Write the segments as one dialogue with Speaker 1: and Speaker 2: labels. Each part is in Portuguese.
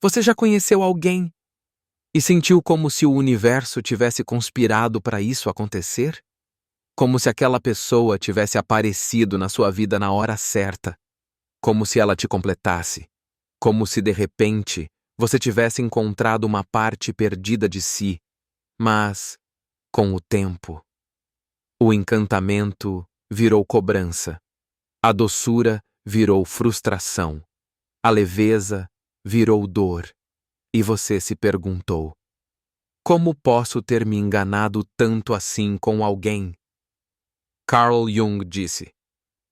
Speaker 1: Você já conheceu alguém e sentiu como se o universo tivesse conspirado para isso acontecer? Como se aquela pessoa tivesse aparecido na sua vida na hora certa, como se ela te completasse, como se de repente você tivesse encontrado uma parte perdida de si, mas, com o tempo, o encantamento virou cobrança, a doçura virou frustração, a leveza virou dor, e você se perguntou: como posso ter me enganado tanto assim com alguém? Carl Jung disse: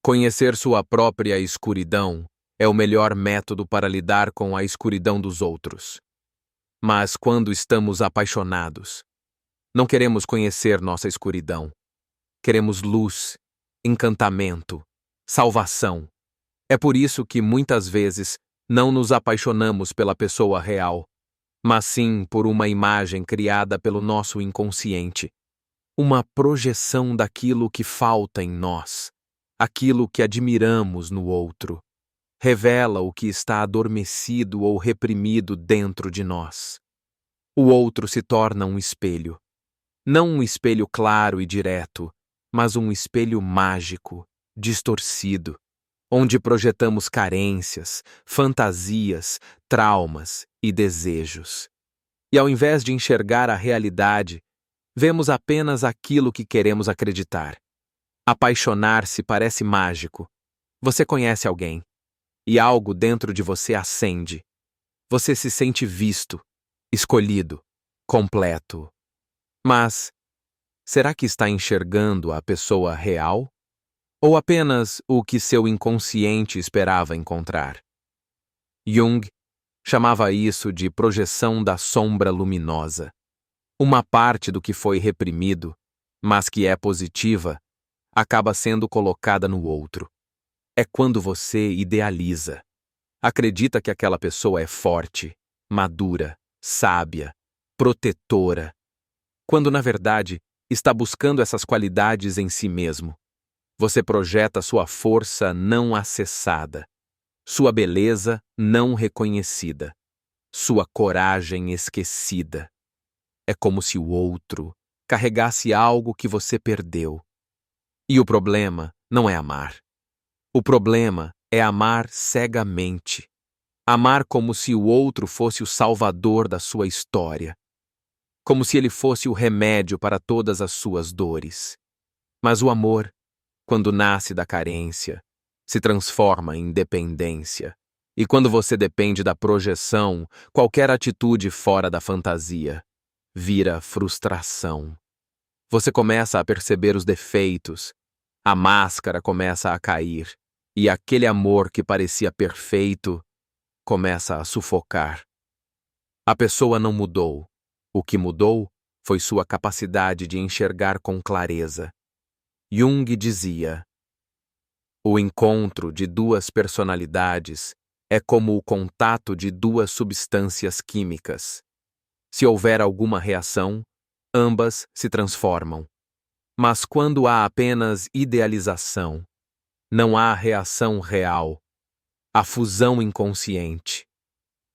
Speaker 1: conhecer sua própria escuridão é o melhor método para lidar com a escuridão dos outros. Mas quando estamos apaixonados, não queremos conhecer nossa escuridão. Queremos luz, encantamento, salvação. É por isso que muitas vezes não nos apaixonamos pela pessoa real, mas sim por uma imagem criada pelo nosso inconsciente, uma projeção daquilo que falta em nós, aquilo que admiramos no outro. Revela o que está adormecido ou reprimido dentro de nós. O outro se torna um espelho. Não um espelho claro e direto, mas um espelho mágico, distorcido, onde projetamos carências, fantasias, traumas e desejos. E ao invés de enxergar a realidade, vemos apenas aquilo que queremos acreditar. Apaixonar-se parece mágico. Você conhece alguém, e algo dentro de você acende. Você se sente visto, escolhido, completo. Mas, será que está enxergando a pessoa real? Ou apenas o que seu inconsciente esperava encontrar? Jung chamava isso de projeção da sombra luminosa. Uma parte do que foi reprimido, mas que é positiva, acaba sendo colocada no outro. É quando você idealiza. Acredita que aquela pessoa é forte, madura, sábia, protetora, quando na verdade está buscando essas qualidades em si mesmo. Você projeta sua força não acessada, sua beleza não reconhecida, sua coragem esquecida. É como se o outro carregasse algo que você perdeu. E o problema não é amar. O problema é amar cegamente. Amar como se o outro fosse o salvador da sua história. Como se ele fosse o remédio para todas as suas dores. Mas o amor, quando nasce da carência, se transforma em dependência. E quando você depende da projeção, qualquer atitude fora da fantasia vira frustração. Você começa a perceber os defeitos, a máscara começa a cair, e aquele amor que parecia perfeito começa a sufocar. A pessoa não mudou. O que mudou foi sua capacidade de enxergar com clareza. Jung dizia: o encontro de duas personalidades é como o contato de duas substâncias químicas. Se houver alguma reação, ambas se transformam. Mas quando há apenas idealização, não há reação real, há fusão inconsciente.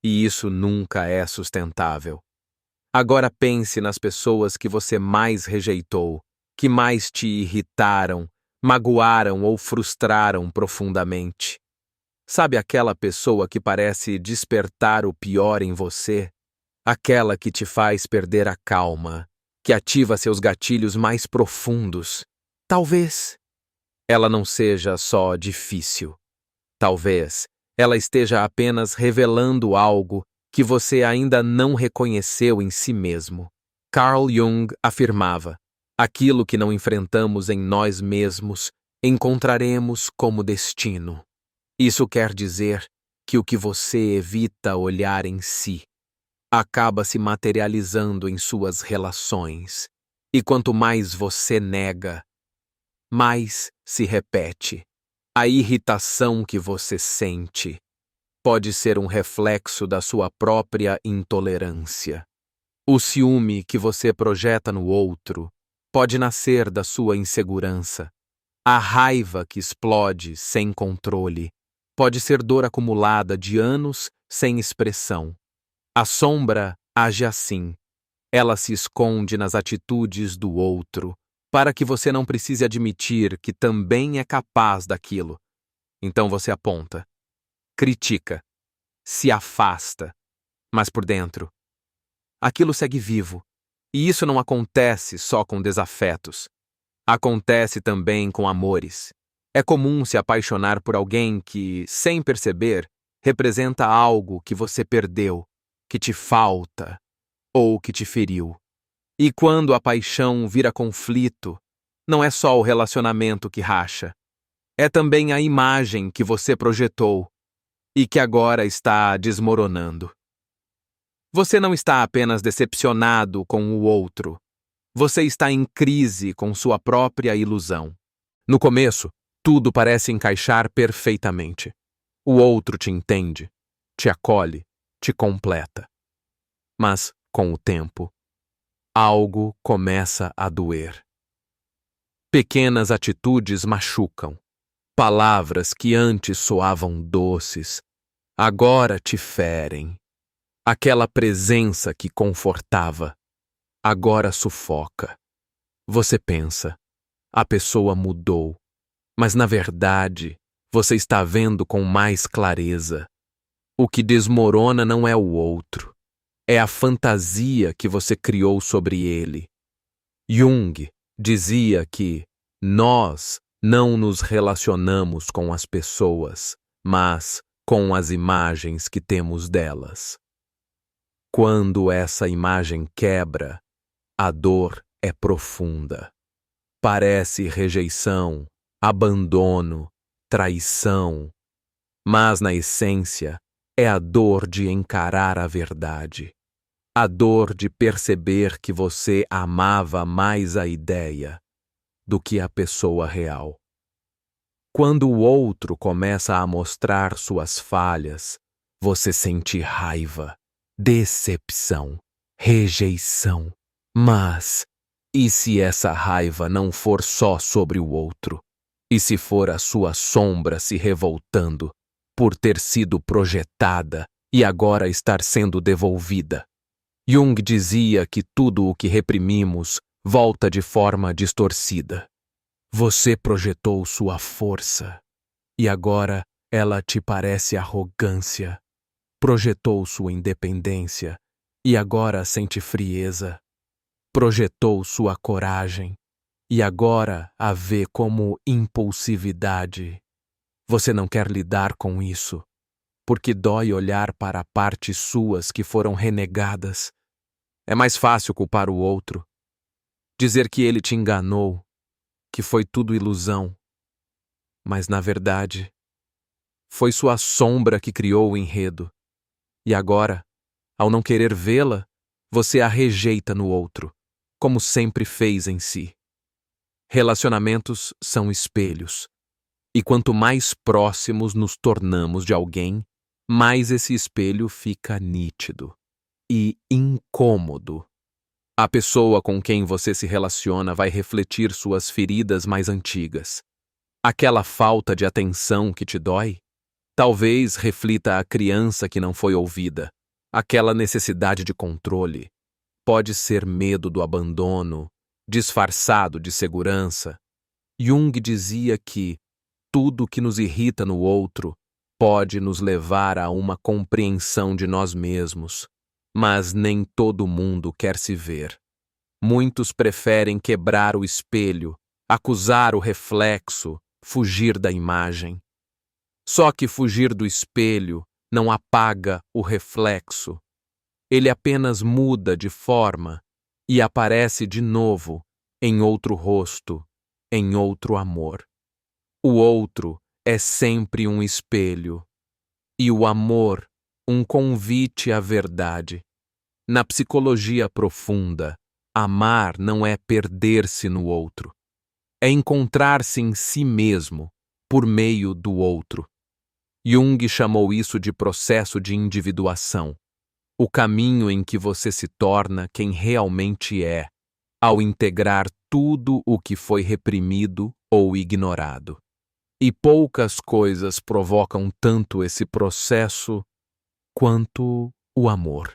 Speaker 1: E isso nunca é sustentável. Agora pense nas pessoas que você mais rejeitou, que mais te irritaram, magoaram ou frustraram profundamente. Sabe aquela pessoa que parece despertar o pior em você? Aquela que te faz perder a calma, que ativa seus gatilhos mais profundos. Talvez ela não seja só difícil. Talvez ela esteja apenas revelando algo que você ainda não reconheceu em si mesmo. Carl Jung afirmava: aquilo que não enfrentamos em nós mesmos, encontraremos como destino. Isso quer dizer que o que você evita olhar em si acaba se materializando em suas relações. E quanto mais você nega, mais se repete. A irritação que você sente pode ser um reflexo da sua própria intolerância. O ciúme que você projeta no outro pode nascer da sua insegurança. A raiva que explode sem controle pode ser dor acumulada de anos sem expressão. A sombra age assim. Ela se esconde nas atitudes do outro, para que você não precise admitir que também é capaz daquilo. Então você aponta, critica, se afasta, mas por dentro, aquilo segue vivo. E isso não acontece só com desafetos. Acontece também com amores. É comum se apaixonar por alguém que, sem perceber, representa algo que você perdeu, que te falta ou que te feriu. E quando a paixão vira conflito, não é só o relacionamento que racha, é também a imagem que você projetou e que agora está desmoronando. Você não está apenas decepcionado com o outro, você está em crise com sua própria ilusão. No começo, tudo parece encaixar perfeitamente. O outro te entende, te acolhe, te completa. Mas, com o tempo, algo começa a doer. Pequenas atitudes machucam. Palavras que antes soavam doces, agora te ferem. Aquela presença que confortava, agora sufoca. Você pensa, a pessoa mudou, mas na verdade, você está vendo com mais clareza. O que desmorona não é o outro, é a fantasia que você criou sobre ele. Jung dizia que nós não nos relacionamos com as pessoas, mas com as imagens que temos delas. Quando essa imagem quebra, a dor é profunda. Parece rejeição, abandono, traição, mas na essência é a dor de encarar a verdade. A dor de perceber que você amava mais a ideia do que a pessoa real. Quando o outro começa a mostrar suas falhas, você sente raiva, decepção, rejeição. Mas, e se essa raiva não for só sobre o outro? E se for a sua sombra se revoltando por ter sido projetada e agora estar sendo devolvida? Jung dizia que tudo o que reprimimos volta de forma distorcida. Você projetou sua força e agora ela te parece arrogância. Projetou sua independência e agora sente frieza. Projetou sua coragem e agora a vê como impulsividade. Você não quer lidar com isso, porque dói olhar para partes suas que foram renegadas. É mais fácil culpar o outro, dizer que ele te enganou, que foi tudo ilusão. Mas, na verdade, foi sua sombra que criou o enredo. E agora, ao não querer vê-la, você a rejeita no outro, como sempre fez em si. Relacionamentos são espelhos. E quanto mais próximos nos tornamos de alguém, mais esse espelho fica nítido e incômodo. A pessoa com quem você se relaciona vai refletir suas feridas mais antigas. Aquela falta de atenção que te dói, talvez reflita a criança que não foi ouvida. Aquela necessidade de controle pode ser medo do abandono, disfarçado de segurança. Jung dizia que tudo que nos irrita no outro pode nos levar a uma compreensão de nós mesmos, mas nem todo mundo quer se ver. Muitos preferem quebrar o espelho, acusar o reflexo, fugir da imagem. Só que fugir do espelho não apaga o reflexo. Ele apenas muda de forma e aparece de novo em outro rosto, em outro amor. O outro é sempre um espelho e o amor um convite à verdade. Na psicologia profunda, amar não é perder-se no outro. É encontrar-se em si mesmo por meio do outro. Jung chamou isso de processo de individuação, o caminho em que você se torna quem realmente é, ao integrar tudo o que foi reprimido ou ignorado. E poucas coisas provocam tanto esse processo quanto o amor.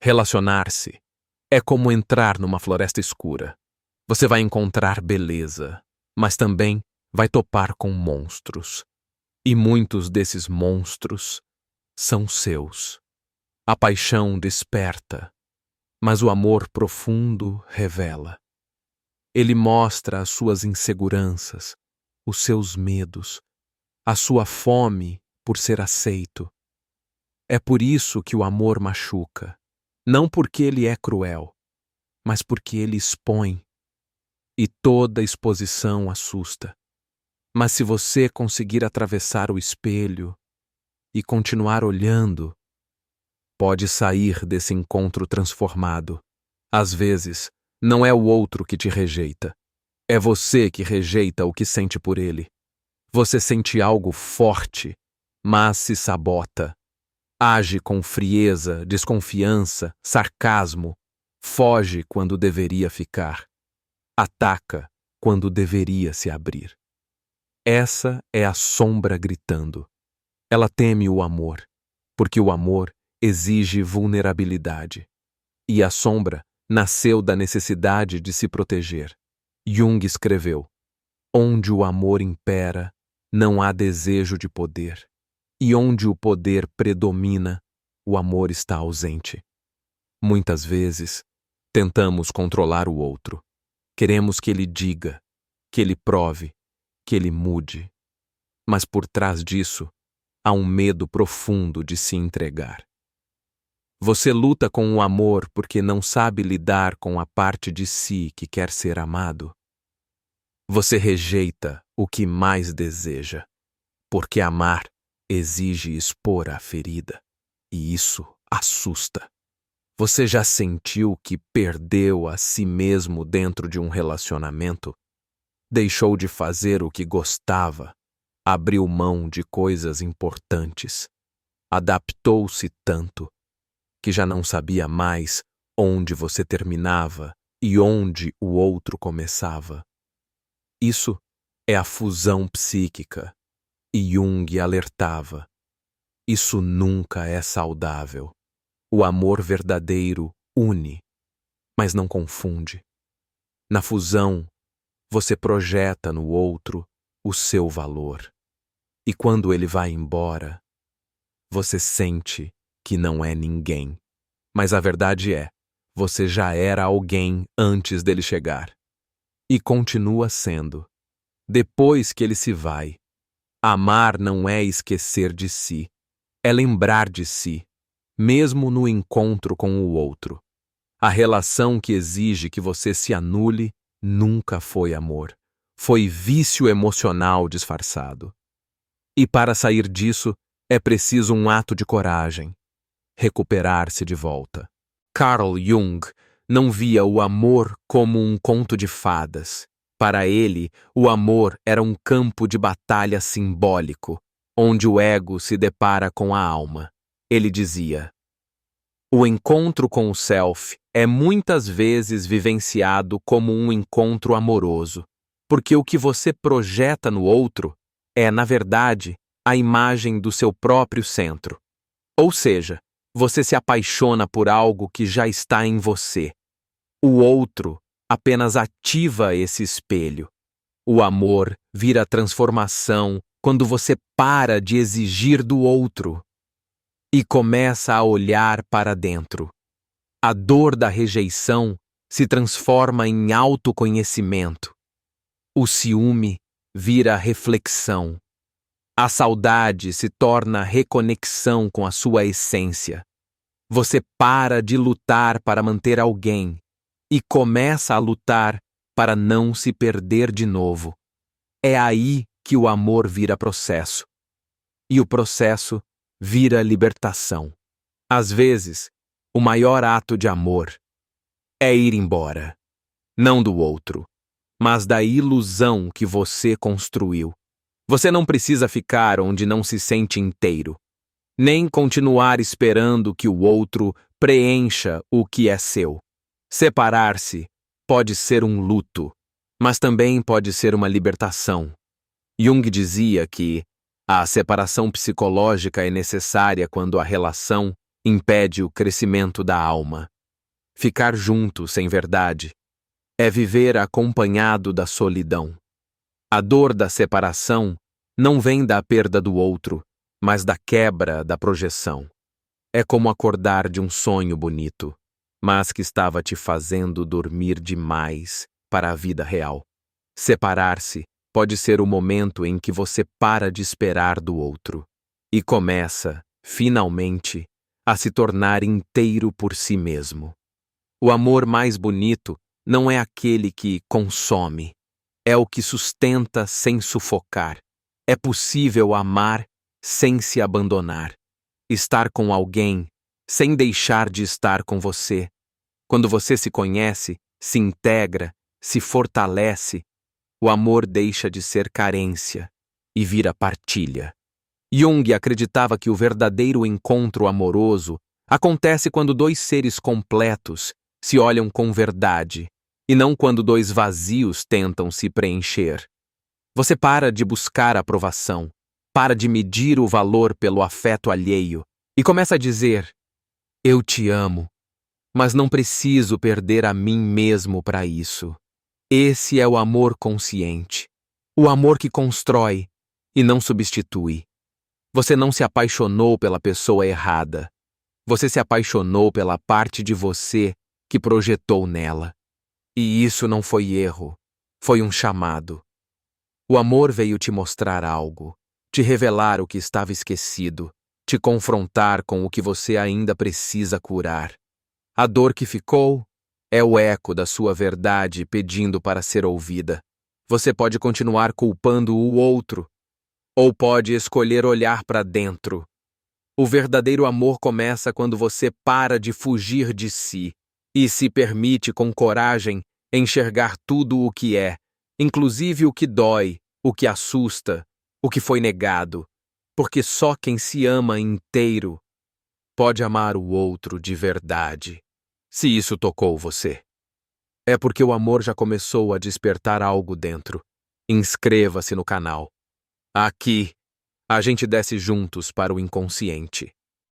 Speaker 1: Relacionar-se é como entrar numa floresta escura. Você vai encontrar beleza, mas também vai topar com monstros. E muitos desses monstros são seus. A paixão desperta, mas o amor profundo revela. Ele mostra as suas inseguranças, os seus medos, a sua fome por ser aceito. É por isso que o amor machuca, não porque ele é cruel, mas porque ele expõe. E toda exposição assusta. Mas se você conseguir atravessar o espelho e continuar olhando, pode sair desse encontro transformado. Às vezes, não é o outro que te rejeita. É você que rejeita o que sente por ele. Você sente algo forte, mas se sabota. Age com frieza, desconfiança, sarcasmo. Foge quando deveria ficar. Ataca quando deveria se abrir. Essa é a sombra gritando. Ela teme o amor, porque o amor exige vulnerabilidade. E a sombra nasceu da necessidade de se proteger. Jung escreveu: onde o amor impera, não há desejo de poder. E onde o poder predomina, o amor está ausente. Muitas vezes, tentamos controlar o outro. Queremos que ele diga, que ele prove, que ele mude. Mas por trás disso, há um medo profundo de se entregar. Você luta com o amor porque não sabe lidar com a parte de si que quer ser amado. Você rejeita o que mais deseja, porque amar exige expor a ferida, e isso assusta. Você já sentiu que perdeu a si mesmo dentro de um relacionamento? Deixou de fazer o que gostava, abriu mão de coisas importantes, adaptou-se tanto que já não sabia mais onde você terminava e onde o outro começava. Isso é a fusão psíquica, e Jung alertava. Isso nunca é saudável. O amor verdadeiro une, mas não confunde. Na fusão, você projeta no outro o seu valor. E quando ele vai embora, você sente que não é ninguém. Mas a verdade é, você já era alguém antes dele chegar. E continua sendo. Depois que ele se vai, amar não é esquecer de si, é lembrar de si, mesmo no encontro com o outro. A relação que exige que você se anule nunca foi amor. Foi vício emocional disfarçado. E para sair disso, é preciso um ato de coragem. Recuperar-se de volta. Carl Jung não via o amor como um conto de fadas. Para ele, o amor era um campo de batalha simbólico, onde o ego se depara com a alma. Ele dizia: o encontro com o self é muitas vezes vivenciado como um encontro amoroso, porque o que você projeta no outro é, na verdade, a imagem do seu próprio centro. Ou seja, você se apaixona por algo que já está em você. O outro apenas ativa esse espelho. O amor vira transformação quando você para de exigir do outro e começa a olhar para dentro. A dor da rejeição se transforma em autoconhecimento. O ciúme vira reflexão. A saudade se torna reconexão com a sua essência. Você para de lutar para manter alguém e começa a lutar para não se perder de novo. É aí que o amor vira processo. E o processo vira libertação. Às vezes, o maior ato de amor é ir embora, não do outro, mas da ilusão que você construiu. Você não precisa ficar onde não se sente inteiro, nem continuar esperando que o outro preencha o que é seu. Separar-se pode ser um luto, mas também pode ser uma libertação. Jung dizia que a separação psicológica é necessária quando a relação impede o crescimento da alma. Ficar junto sem verdade é viver acompanhado da solidão. A dor da separação não vem da perda do outro, mas da quebra da projeção. É como acordar de um sonho bonito, mas que estava te fazendo dormir demais para a vida real. Separar-se pode ser o momento em que você para de esperar do outro e começa, finalmente, a se tornar inteiro por si mesmo. O amor mais bonito não é aquele que consome, é o que sustenta sem sufocar. É possível amar sem se abandonar, estar com alguém sem deixar de estar com você. Quando você se conhece, se integra, se fortalece, o amor deixa de ser carência e vira partilha. Jung acreditava que o verdadeiro encontro amoroso acontece quando dois seres completos se olham com verdade, e não quando dois vazios tentam se preencher. Você para de buscar aprovação, para de medir o valor pelo afeto alheio e começa a dizer: eu te amo, mas não preciso perder a mim mesmo para isso. Esse é o amor consciente, o amor que constrói e não substitui. Você não se apaixonou pela pessoa errada. Você se apaixonou pela parte de você que projetou nela. E isso não foi erro, foi um chamado. O amor veio te mostrar algo, te revelar o que estava esquecido, te confrontar com o que você ainda precisa curar. A dor que ficou é o eco da sua verdade pedindo para ser ouvida. Você pode continuar culpando o outro, ou pode escolher olhar para dentro. O verdadeiro amor começa quando você para de fugir de si e se permite com coragem enxergar tudo o que é, inclusive o que dói, o que assusta, o que foi negado, porque só quem se ama inteiro pode amar o outro de verdade. Se isso tocou você, é porque o amor já começou a despertar algo dentro. Inscreva-se no canal. Aqui, a gente desce juntos para o inconsciente.